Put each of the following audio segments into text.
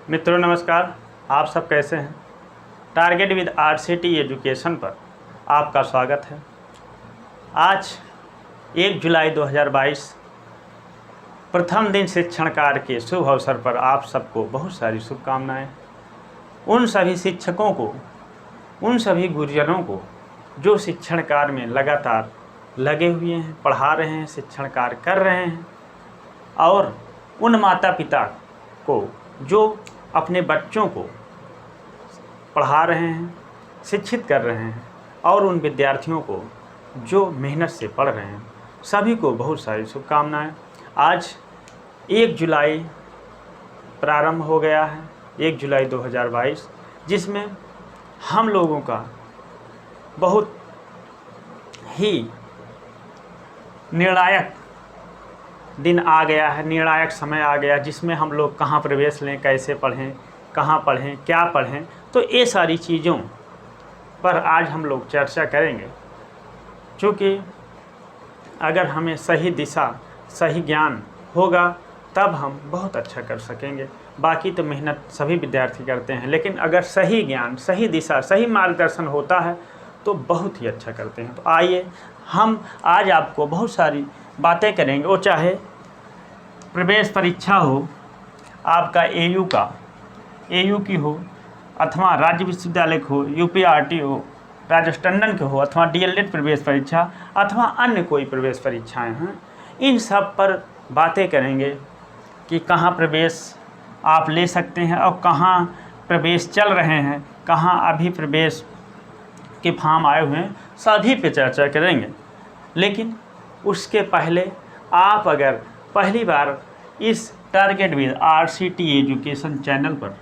मित्रों नमस्कार, आप सब कैसे हैं। टारगेट विद आरसीटी एजुकेशन पर आपका स्वागत है। आज 1 जुलाई 2022 प्रथम दिन शिक्षण कार्य के शुभ अवसर पर आप सबको बहुत सारी शुभकामनाएं। उन सभी शिक्षकों को, उन सभी गुरुजनों को जो शिक्षण कार्य में लगातार लगे हुए हैं, पढ़ा रहे हैं, शिक्षण कार्य कर रहे हैं, और उन माता पिता को जो अपने बच्चों को पढ़ा रहे हैं, शिक्षित कर रहे हैं, और उन विद्यार्थियों को जो मेहनत से पढ़ रहे हैं, सभी को बहुत सारी शुभकामनाएं। आज 1 जुलाई प्रारंभ हो गया है, 1 जुलाई 2022, जिसमें हम लोगों का बहुत ही निर्णायक दिन आ गया है, निर्णायक समय आ गया, जिसमें हम लोग कहाँ प्रवेश लें, कैसे पढ़ें, कहाँ पढ़ें, क्या पढ़ें। तो ये सारी चीज़ों पर आज हम लोग चर्चा करेंगे, क्योंकि अगर हमें सही दिशा, सही ज्ञान होगा तब हम बहुत अच्छा कर सकेंगे। बाकी तो मेहनत सभी विद्यार्थी करते हैं, लेकिन अगर सही ज्ञान, सही दिशा, सही मार्गदर्शन होता है तो बहुत ही अच्छा करते हैं। तो आइए हम आज आपको बहुत सारी बातें करेंगे, वो चाहे प्रवेश परीक्षा हो, आपका एयू की हो, अथवा राज्य विश्वविद्यालय हो, यूपीआरटी हो, राजेश टंडन के हो, अथवा डीएलएड प्रवेश परीक्षा, अथवा अन्य कोई प्रवेश परीक्षाएं हैं, इन सब पर बातें करेंगे कि कहाँ प्रवेश आप ले सकते हैं और कहाँ प्रवेश चल रहे हैं, कहाँ अभी प्रवेश के फॉर्म आए हुए हैं, सभी पे चर्चा करेंगे। लेकिन उसके पहले आप अगर पहली बार इस target with RCT education channel पर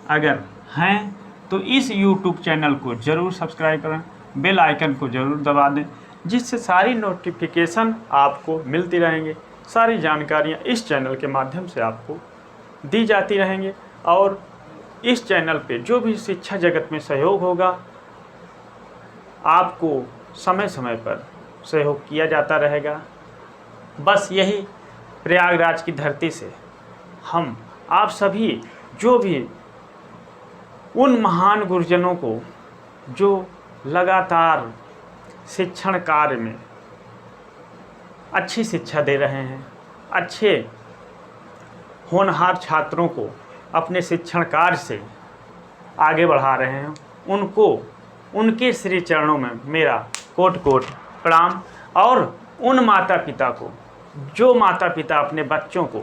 अगर हैं तो इस यूट्यूब चैनल को ज़रूर सब्सक्राइब करें, बेल आइकन को ज़रूर दबा दें, जिससे सारी नोटिफिकेशन आपको मिलती रहेंगे। सारी जानकारियाँ इस चैनल के माध्यम से आपको दी जाती रहेंगी, और इस चैनल पे जो भी शिक्षा जगत में सहयोग होगा आपको समय समय पर सहयोग किया जाता रहेगा। बस यही प्रयागराज की धरती से हम आप सभी जो भी उन महान गुरुजनों को जो लगातार शिक्षण कार्य में अच्छी शिक्षा दे रहे हैं, अच्छे होनहार छात्रों को अपने शिक्षण कार्य से आगे बढ़ा रहे हैं, उनको उनके श्री चरणों में मेरा कोटि कोटि प्रणाम। और उन माता पिता को जो माता पिता अपने बच्चों को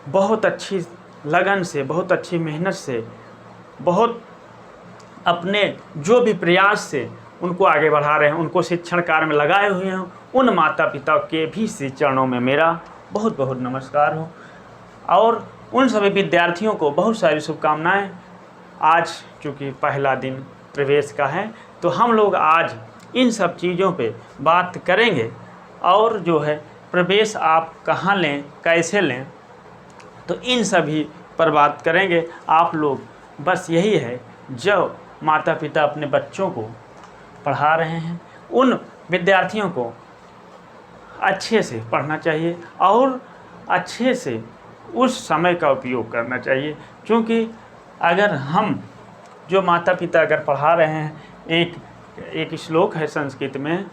बहुत अच्छी लगन से, बहुत अच्छी मेहनत से, बहुत अपने जो भी प्रयास से उनको आगे बढ़ा रहे हैं, उनको शिक्षण कार्य में लगाए हुए हैं, उन माता पिता के भी श्री चरणों में मेरा बहुत बहुत नमस्कार हो। और उन सभी विद्यार्थियों को बहुत सारी शुभकामनाएं। आज चूँकि पहला दिन प्रवेश का है, तो हम लोग आज इन सब चीज़ों पे बात करेंगे, और जो है प्रवेश आप कहाँ लें, कैसे लें, तो इन सभी पर बात करेंगे। आप लोग बस यही है, जो माता पिता अपने बच्चों को पढ़ा रहे हैं, उन विद्यार्थियों को अच्छे से पढ़ना चाहिए और अच्छे से उस समय का उपयोग करना चाहिए। क्योंकि अगर हम जो माता पिता अगर पढ़ा रहे हैं, एक श्लोक है संस्कृत में,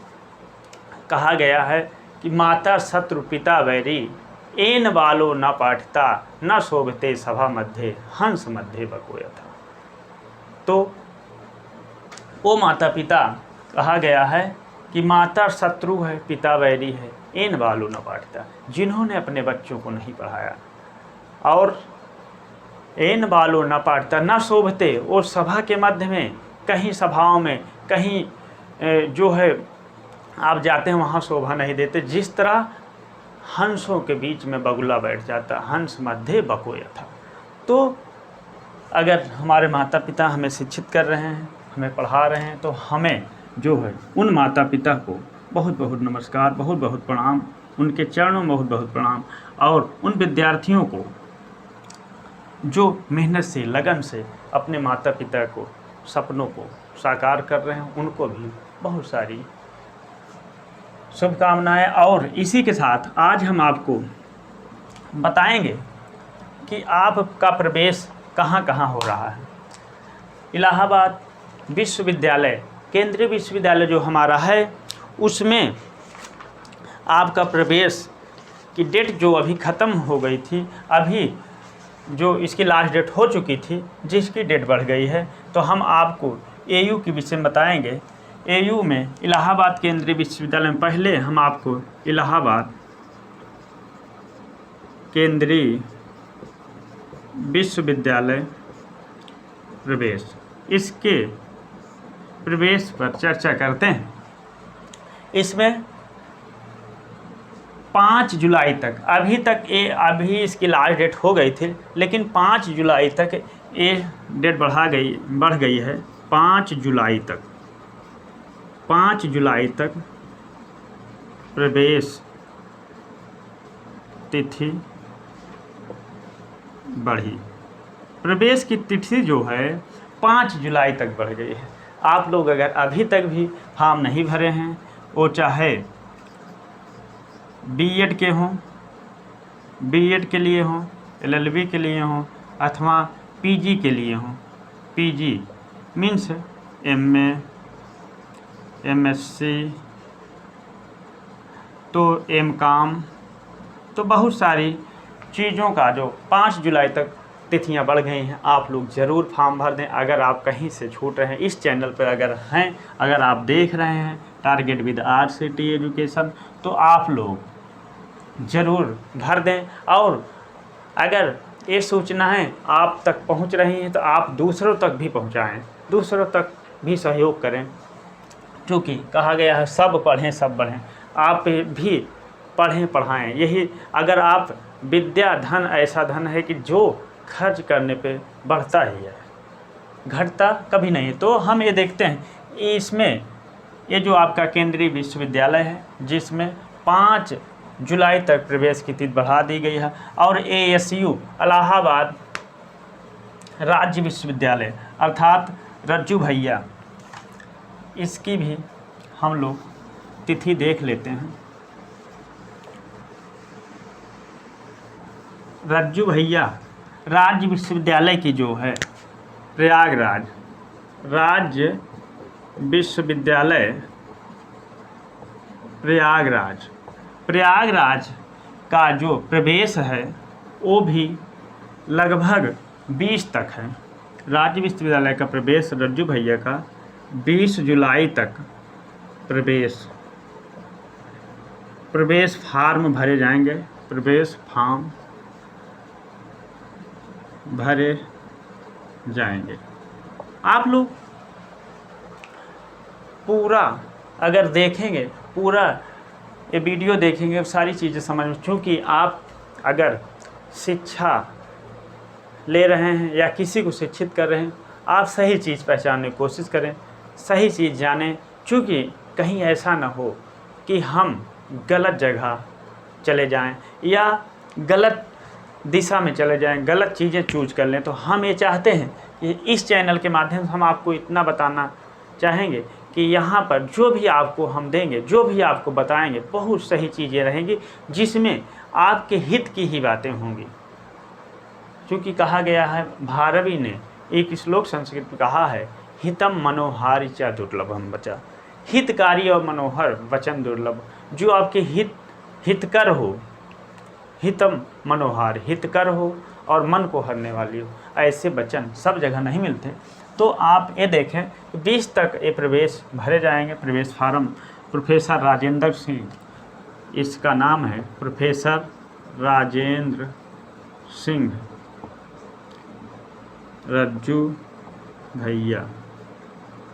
कहा गया है कि माता शत्रु पिता वैरी, एन बालो न पाठिता न शोभते सभा मध्य हंस मध्य बकोयथा। तो वो माता पिता कहा गया है कि माता शत्रु है, पिता वैरी है, एन बालो न पाठिता, जिन्होंने अपने बच्चों को नहीं पढ़ाया, और एन बालो न पाठिता न शोभते, वो सभा के मध्य में, कहीं सभाओं में, कहीं जो है आप जाते हैं वहाँ शोभा नहीं देते। जिस तरह हंसों के बीच में बगुला बैठ जाता, हंस मध्य बकोयथा। तो अगर हमारे माता पिता हमें शिक्षित कर रहे हैं, हमें पढ़ा रहे हैं, तो हमें जो है उन माता पिता को बहुत बहुत नमस्कार, बहुत बहुत प्रणाम, उनके चरणों में बहुत बहुत प्रणाम। और उन विद्यार्थियों को जो मेहनत से, लगन से अपने माता पिता को, सपनों को साकार कर रहे हैं, उनको भी बहुत सारी शुभकामनाएं। और इसी के साथ आज हम आपको बताएंगे कि आपका प्रवेश कहाँ कहाँ हो रहा है। इलाहाबाद विश्वविद्यालय, केंद्रीय विश्वविद्यालय जो हमारा है, उसमें आपका प्रवेश की डेट जो अभी ख़त्म हो गई थी, अभी जो इसकी लास्ट डेट हो चुकी थी, जिसकी डेट बढ़ गई है, तो हम आपको एयू के विषय में बताएंगे। एयू में इलाहाबाद केंद्रीय विश्वविद्यालय में पहले हम आपको इलाहाबाद केंद्रीय विश्वविद्यालय प्रवेश, इसके प्रवेश पर चर्चा करते हैं। इसमें 5 जुलाई तक, अभी इसकी लास्ट डेट हो गई थी, लेकिन 5 जुलाई तक ये डेट बढ़ गई है। 5 जुलाई तक प्रवेश तिथि बढ़ी। प्रवेश की तिथि जो है 5 जुलाई तक बढ़ गई है। आप लोग अगर अभी तक भी फॉर्म नहीं भरे हैं, वो चाहे बीएड के हों, बीएड के लिए हों, एलएलबी के लिए हों, अथवा पीजी के लिए हों, पीजी मीन्स एमए, एमएससी, तो एमकॉम, तो बहुत सारी चीज़ों का जो 5 जुलाई तक तिथियां बढ़ गई हैं। आप लोग ज़रूर फॉर्म भर दें। अगर आप कहीं से छूट रहे हैं, इस चैनल पर अगर आप देख रहे हैं टारगेट विद आरसीटी एजुकेशन, तो आप लोग ज़रूर भर दें। और अगर ये सूचनाएं आप तक पहुंच रही हैं, तो आप दूसरों तक भी पहुंचाएं, दूसरों तक भी सहयोग करें, क्योंकि कहा गया है सब पढ़ें सब बढ़ें। आप भी पढ़ें पढ़ाएं। यही, अगर आप विद्या धन ऐसा धन है कि जो खर्च करने पे बढ़ता ही है, घटता कभी नहीं। तो हम ये देखते हैं इसमें, ये जो आपका केंद्रीय विश्वविद्यालय है, जिसमें 5 जुलाई तक प्रवेश की तिथि बढ़ा दी गई है। और एएसयू इलाहाबाद राज्य विश्वविद्यालय अर्थात रज्जू भैया, इसकी भी हम लोग तिथि देख लेते हैं। रज्जू भैया राज्य विश्वविद्यालय की जो है प्रयागराज राज्य विश्वविद्यालय प्रयागराज का जो प्रवेश है वो भी लगभग 20 तक है। राज्य विश्वविद्यालय का प्रवेश रज्जू भैया का 20 जुलाई तक प्रवेश फार्म भरे जाएंगे, प्रवेश फार्म भरे जाएंगे। आप लोग पूरा अगर देखेंगे, पूरा ये वीडियो देखेंगे, सारी चीज़ें समझ में, क्योंकि आप अगर शिक्षा ले रहे हैं या किसी को शिक्षित कर रहे हैं, आप सही चीज़ पहचानने की कोशिश करें, सही चीज़ जानें, क्योंकि कहीं ऐसा ना हो कि हम गलत जगह चले जाएं या गलत दिशा में चले जाएं, गलत चीज़ें चूज कर लें। तो हम ये चाहते हैं कि इस चैनल के माध्यम से हम आपको इतना बताना चाहेंगे कि यहाँ पर जो भी आपको हम देंगे, जो भी आपको बताएंगे, बहुत सही चीज़ें रहेंगी, जिसमें आपके हित की ही बातें होंगी। क्योंकि कहा गया है, भारवी ने एक श्लोक संस्कृत में कहा है, हितम मनोहारी च दुर्लभम बचा। हितकारी और मनोहर वचन दुर्लभ, जो आपके हितकर हो, हितम मनोहार, हितकर हो और मन को हरने वाली हो, ऐसे वचन सब जगह नहीं मिलते। तो आप ये देखें, 20 तक ये प्रवेश भरे जाएंगे। प्रवेश फार्म प्रोफेसर राजेंद्र सिंह, इसका नाम है प्रोफेसर राजेंद्र सिंह रज्जू भैया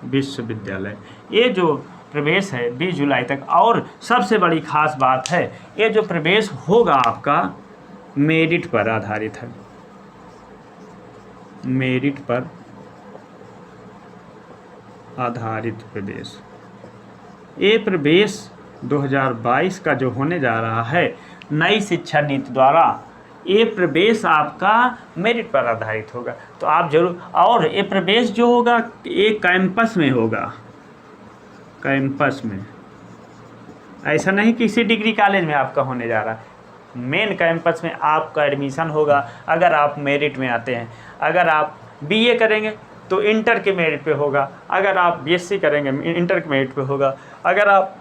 विश्वविद्यालय। ये जो प्रवेश है 20 जुलाई तक। और सबसे बड़ी खास बात है, ये जो प्रवेश होगा आपका मेरिट पर आधारित है, मेरिट पर आधारित प्रवेश। ये प्रवेश 2022 का जो होने जा रहा है नई शिक्षा नीति द्वारा, ये प्रवेश आपका मेरिट पर आधारित होगा। तो आप जरूर, और ये प्रवेश जो होगा ये कैंपस में होगा, कैंपस में, ऐसा नहीं किसी डिग्री कॉलेज में आपका होने जा रहा है, मेन कैंपस में आपका एडमिशन होगा। अगर आप मेरिट में आते हैं, अगर आप बीए करेंगे तो इंटर के मेरिट पे होगा, अगर आप बीएससी करेंगे इंटर के मेरिट पे होगा, अगर आप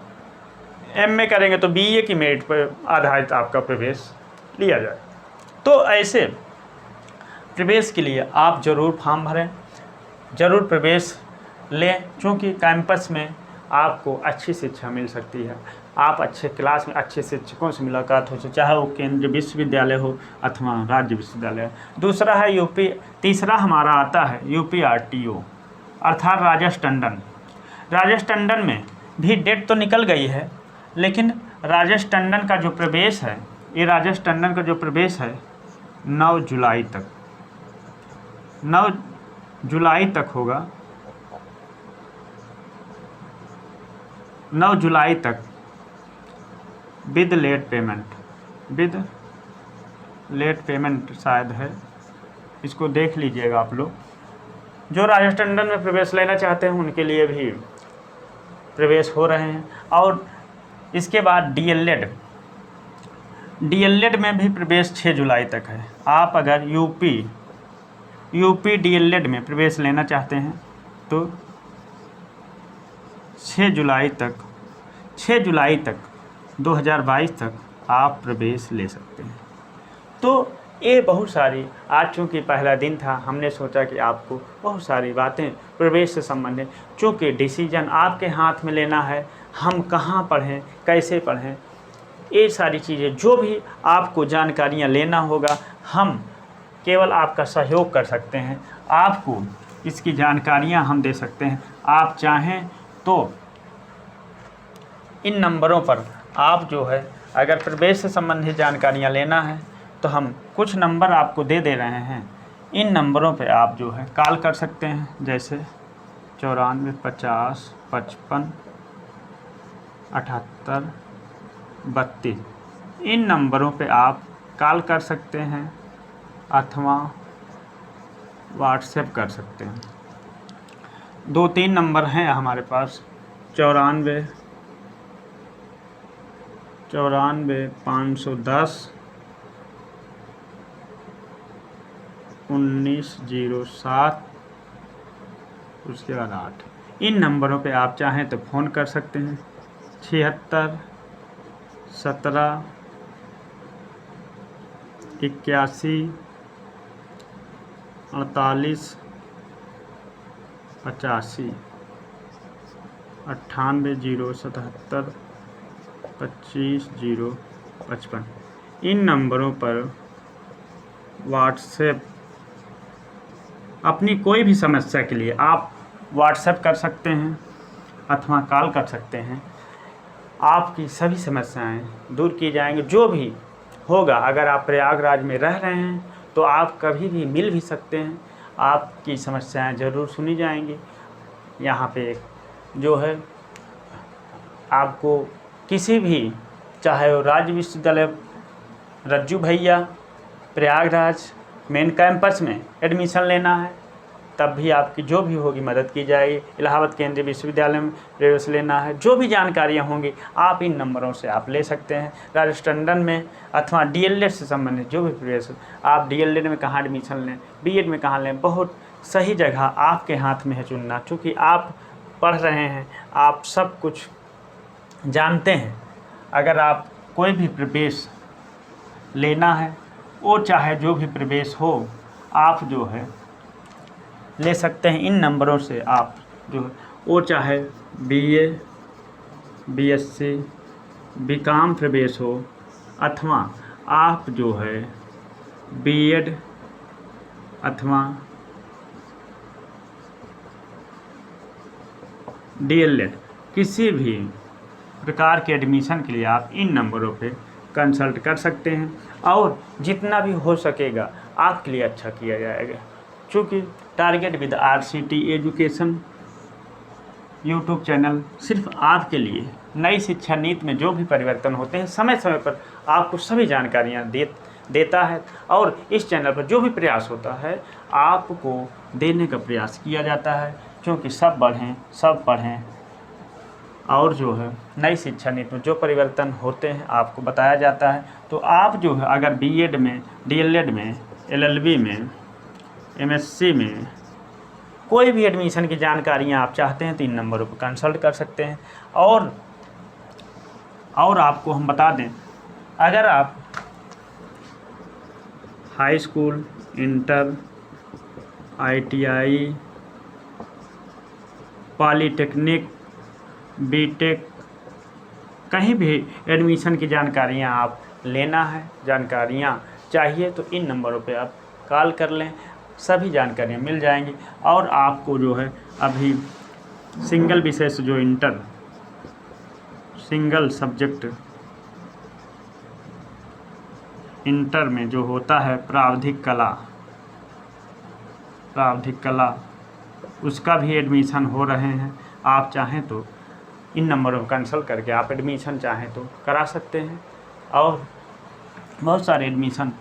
एमए करेंगे तो बीए की मेरिट पर आधारित आपका प्रवेश लिया जाए। तो ऐसे प्रवेश के लिए आप ज़रूर फॉर्म भरें, ज़रूर प्रवेश लें, क्योंकि कैंपस में आपको अच्छी शिक्षा मिल सकती है। आप अच्छे क्लास में अच्छे शिक्षकों से मुलाकात हो, चाहे वो केंद्रीय विश्वविद्यालय हो अथवा राज्य विश्वविद्यालय। दूसरा है यूपी, तीसरा हमारा आता है UPRTO अर्थात राजेश टंडन। राजेश टंडन में भी डेट तो निकल गई है, लेकिन राजेश टंडन का जो प्रवेश है, ये राजेश टंडन का जो प्रवेश है 9 जुलाई तक, 9 जुलाई तक होगा, 9 जुलाई तक विद लेट पेमेंट शायद है, इसको देख लीजिएगा आप लोग। जो राजेश टंडन में प्रवेश लेना चाहते हैं उनके लिए भी प्रवेश हो रहे हैं। और इसके बाद DLED में भी प्रवेश 6 जुलाई तक है। आप अगर यूपी DLED में प्रवेश लेना चाहते हैं तो 6 जुलाई तक 2022 तक आप प्रवेश ले सकते हैं। तो ये बहुत सारी, आज चूँकि पहला दिन था, हमने सोचा कि आपको बहुत सारी बातें प्रवेश से संबंधित, चूँकि डिसीजन आपके हाथ में लेना है, हम कहाँ पढ़ें, कैसे पढ़ें, ये सारी चीज़ें जो भी आपको जानकारियाँ लेना होगा, हम केवल आपका सहयोग कर सकते हैं। आपको इसकी जानकारियाँ हम दे सकते हैं। आप चाहें तो इन नंबरों पर आप जो है, अगर प्रवेश से संबंधित जानकारियाँ लेना है तो हम कुछ नंबर आपको दे रहे हैं। इन नंबरों पे आप जो है कॉल कर सकते हैं, जैसे 94 50 55 78 32। इन नंबरों पे आप कॉल कर सकते हैं अथवा व्हाट्सएप कर सकते हैं। 2-3 नंबर हैं हमारे पास, 94 510 1907, उसके बाद 8। इन नंबरों पे आप चाहें तो फ़ोन कर सकते हैं। 76 17 81 48 85 98 077 25 055। इन नंबरों पर व्हाट्सएप, अपनी कोई भी समस्या के लिए आप व्हाट्सएप कर सकते हैं अथवा कॉल कर सकते हैं। आपकी सभी समस्याएं दूर की जाएंगी। जो भी होगा, अगर आप प्रयागराज में रह रहे हैं तो आप कभी भी मिल भी सकते हैं, आपकी समस्याएं ज़रूर सुनी जाएंगी। यहाँ पे जो है आपको किसी भी, चाहे वो राज्य विश्वविद्यालय रज्जू भैया प्रयागराज मेन कैंपस में एडमिशन लेना है, तब भी आपकी जो भी होगी मदद की जाएगी। इलाहाबाद केंद्रीय विश्वविद्यालय में प्रवेश लेना है, जो भी जानकारियाँ होंगी आप इन नंबरों से आप ले सकते हैं। राजेश टंडन में अथवा DLED से संबंधित जो भी प्रवेश, आप DLED में कहाँ एडमिशन लें, BEd में कहाँ लें, बहुत सही जगह आपके हाथ में है चुनना। चूँकि आप पढ़ रहे हैं, आप सब कुछ जानते हैं। अगर आप कोई भी प्रवेश लेना है, वो चाहे जो भी प्रवेश हो, आप जो है ले सकते हैं। इन नंबरों से आप जो है, वो चाहे BA BSc BCom प्रवेश हो अथवा आप जो है BEd अथवा DLED, किसी भी प्रकार के एडमिशन के लिए आप इन नंबरों पे कंसल्ट कर सकते हैं और जितना भी हो सकेगा आपके लिए अच्छा किया जाएगा। चूँकि target with RCT education YouTube channel सिर्फ आपके लिए नई शिक्षा नीति में जो भी परिवर्तन होते हैं समय समय पर आपको सभी जानकारियाँ देता है और इस चैनल पर जो भी प्रयास होता है आपको देने का प्रयास किया जाता है, क्योंकि सब बढ़ें, सब पढ़ें, और जो है नई शिक्षा नीति में जो परिवर्तन होते हैं आपको बताया जाता है। तो आप जो है अगर बीएड में, डीएलएड में, एलएलबी में, एमएससी में कोई भी एडमिशन की जानकारियाँ आप चाहते हैं तो इन नंबरों पर कंसल्ट कर सकते हैं। और आपको हम बता दें, अगर आप high school, inter, ITI, polytechnic, BTech, कहीं भी एडमिशन की जानकारियाँ आप लेना है, जानकारियाँ चाहिए तो इन नंबरों पे आप कॉल कर लें, सभी जानकारियाँ मिल जाएंगी। और आपको जो है अभी सिंगल विषय से जो इंटर, सिंगल सब्जेक्ट इंटर में जो होता है प्रावधिक कला, उसका भी एडमिशन हो रहे हैं। आप चाहें तो इन नंबरों पर कंसल्ट करके आप एडमिशन चाहें तो करा सकते हैं। और बहुत सारे एडमिशन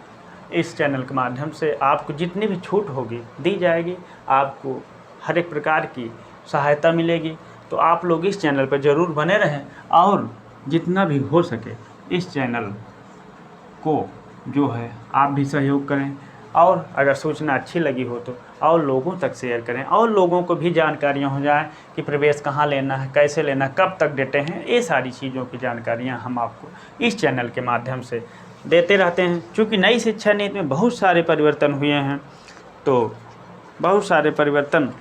इस चैनल के माध्यम से आपको जितनी भी छूट होगी दी जाएगी, आपको हर एक प्रकार की सहायता मिलेगी। तो आप लोग इस चैनल पर ज़रूर बने रहें और जितना भी हो सके इस चैनल को जो है आप भी सहयोग करें। और अगर सूचना अच्छी लगी हो तो और लोगों तक शेयर करें और लोगों को भी जानकारियाँ हो जाएं कि प्रवेश कहाँ लेना है, कैसे लेना है, कब तक डेटें हैं। ये सारी चीज़ों की जानकारियाँ हम आपको इस चैनल के माध्यम से देते रहते हैं। चूँकि नई शिक्षा नीति में बहुत सारे परिवर्तन हुए हैं, तो बहुत सारे परिवर्तन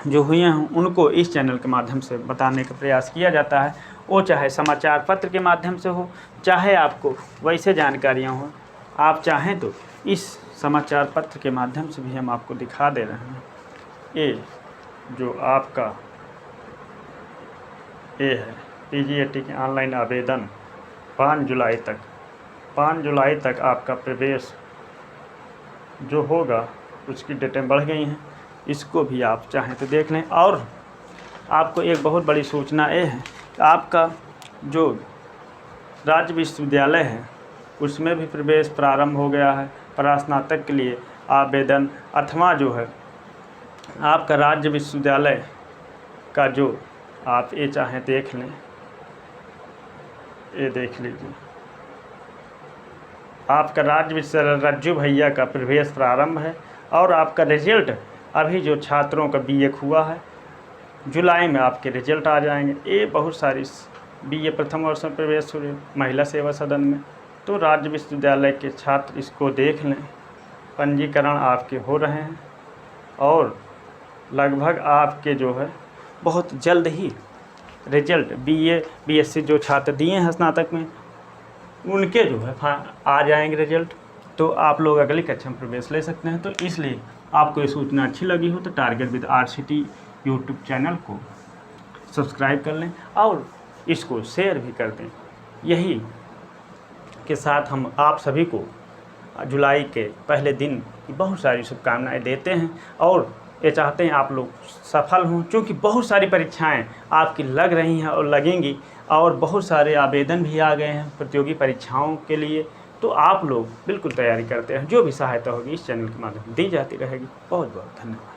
जो हुए हैं उनको इस चैनल के माध्यम से बताने का प्रयास किया जाता है। वो चाहे समाचार पत्र के माध्यम से हो, चाहे आपको वैसे जानकारियाँ हो, आप चाहें तो इस समाचार पत्र के माध्यम से भी हम आपको दिखा दे रहे हैं। ये जो आपका ये है पीजीएटी के ऑनलाइन आवेदन 5 जुलाई तक आपका प्रवेश जो होगा उसकी डेटें बढ़ गई हैं, इसको भी आप चाहें तो देख लें। और आपको एक बहुत बड़ी सूचना ये है कि आपका जो राज्य विश्वविद्यालय है उसमें भी प्रवेश प्रारंभ हो गया है। स्नातक के लिए आवेदन अथवा जो है आपका राज्य विश्वविद्यालय का जो आप ये चाहें देख लें, ये देख लीजिए, आपका राज्य विश्वविद्यालय रज्जू भैया का प्रवेश प्रारंभ है। और आपका रिजल्ट अभी जो छात्रों का बीए हुआ है जुलाई में आपके रिजल्ट आ जाएंगे। ये बहुत सारी बीए प्रथम वर्ष में प्रवेश हुए महिला सेवा सदन में, तो राज्य विश्वविद्यालय के छात्र इसको देख लें। पंजीकरण आपके हो रहे हैं और लगभग आपके जो है बहुत जल्द ही रिजल्ट बीए बीएससी जो छात्र दिए हैं स्नातक में उनके जो है आ जाएंगे रिजल्ट, तो आप लोग अगली कक्षा में प्रवेश ले सकते हैं। तो इसलिए आपको ये सूचना अच्छी लगी हो तो target with RCT YouTube channel को सब्सक्राइब कर लें और इसको शेयर भी कर दें। यही के साथ हम आप सभी को जुलाई के पहले दिन की बहुत सारी शुभकामनाएं देते हैं और ये चाहते हैं आप लोग सफल हों, क्योंकि बहुत सारी परीक्षाएं आपकी लग रही हैं और लगेंगी और बहुत सारे आवेदन भी आ गए हैं प्रतियोगी परीक्षाओं के लिए। तो आप लोग बिल्कुल तैयारी करते हैं, जो भी सहायता होगी इस चैनल के माध्यम से दी जाती रहेगी। बहुत बहुत धन्यवाद।